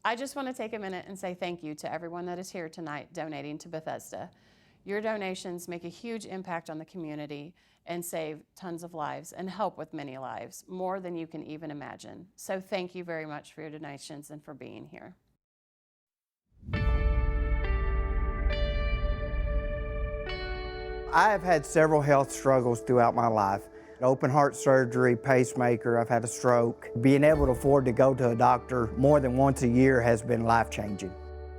I just want to take a minute and say thank you to everyone that is here tonight donating to Bethesda. Your donations make a huge impact on the community and save tons of lives and help with many lives, more than you can even imagine. So thank you very much for your donations and for being here. I have had several health struggles throughout my life. Open heart surgery, pacemaker, I've had a stroke. Being able to afford to go to a doctor more than once a year has been life-changing.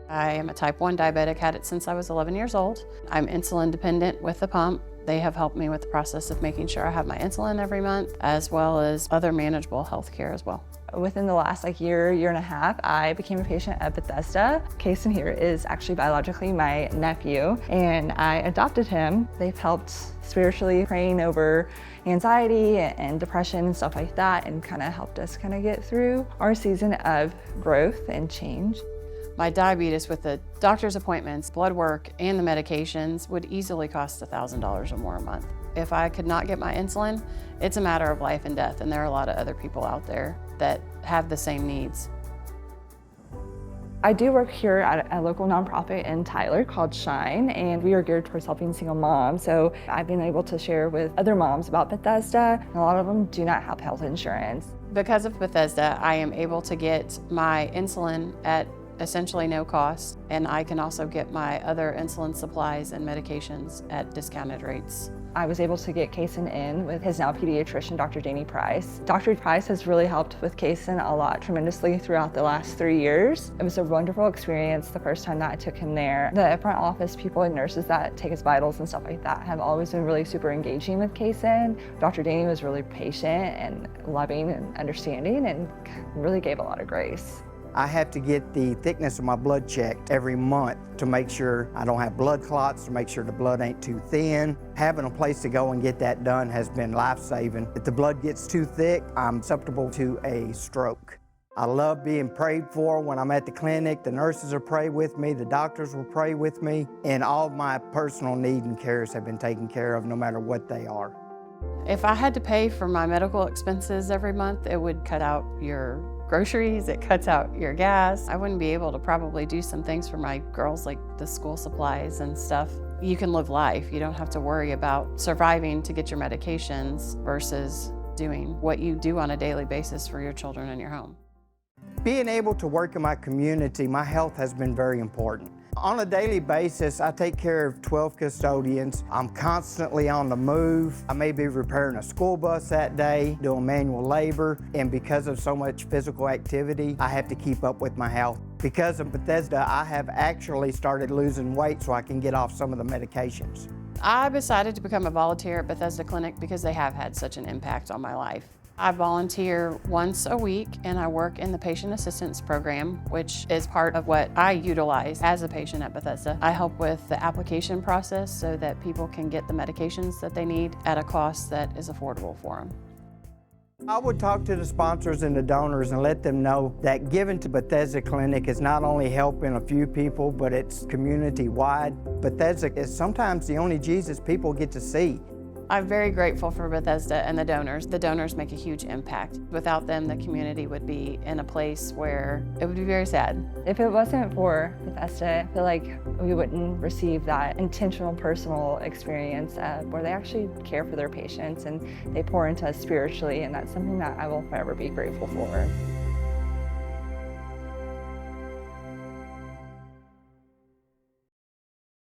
I am a type 1 diabetic, had it since I was 11 years old. I'm insulin dependent with the pump. They have helped me with the process of making sure I have my insulin every month, as well as other manageable health care as well. Within the last year and a half, I became a patient at Bethesda. Kason here is actually biologically my nephew, and I adopted him. They've helped spiritually, praying over anxiety and depression and stuff like that, and kind of helped us get through our season of growth and change. My diabetes, with the doctor's appointments, blood work, and the medications, would easily cost $1,000 or more a month. If I could not get my insulin, it's a matter of life and death, and there are a lot of other people out there that have the same needs. I do work here at a local nonprofit in Tyler called Shine, and we are geared towards helping single moms. So I've been able to share with other moms about Bethesda, and a lot of them do not have health insurance. Because of Bethesda, I am able to get my insulin at essentially no cost, and I can also get my other insulin supplies and medications at discounted rates. I was able to get Kason in with his now pediatrician, Dr. Danny Price. Dr. Price has really helped with Kason a lot tremendously throughout the last 3 years. It was a wonderful experience the first time that I took him there. The front office people and nurses that take his vitals and stuff like that have always been really super engaging with Kason. Dr. Danny was really patient and loving and understanding and really gave a lot of grace. I have to get the thickness of my blood checked every month to make sure I don't have blood clots, to make sure the blood ain't too thin. Having a place to go and get that done has been life-saving. If the blood gets too thick, I'm susceptible to a stroke. I love being prayed for when I'm at the clinic. The nurses will pray with me, the doctors will pray with me, and all my personal needs and cares have been taken care of no matter what they are. If I had to pay for my medical expenses every month, it would cut out your groceries, it cuts out your gas. I wouldn't be able to probably do some things for my girls, like the school supplies and stuff. You can live life. You don't have to worry about surviving to get your medications versus doing what you do on a daily basis for your children in your home. Being able to work in my community, my health has been very important. On a daily basis, I take care of 12 custodians. I'm constantly on the move. I may be repairing a school bus that day, doing manual labor, and because of so much physical activity, I have to keep up with my health. Because of Bethesda, I have actually started losing weight so I can get off some of the medications. I decided to become a volunteer at Bethesda Clinic because they have had such an impact on my life. I volunteer once a week, and I work in the patient assistance program, which is part of what I utilize as a patient at Bethesda. I help with the application process so that people can get the medications that they need at a cost that is affordable for them. I would talk to the sponsors and the donors and let them know that giving to Bethesda Clinic is not only helping a few people, but it's community-wide. Bethesda is sometimes the only Jesus people get to see. I'm very grateful for Bethesda and the donors. The donors make a huge impact. Without them, the community would be in a place where it would be very sad. If it wasn't for Bethesda, I feel like we wouldn't receive that intentional personal experience where they actually care for their patients and they pour into us spiritually, and that's something that I will forever be grateful for.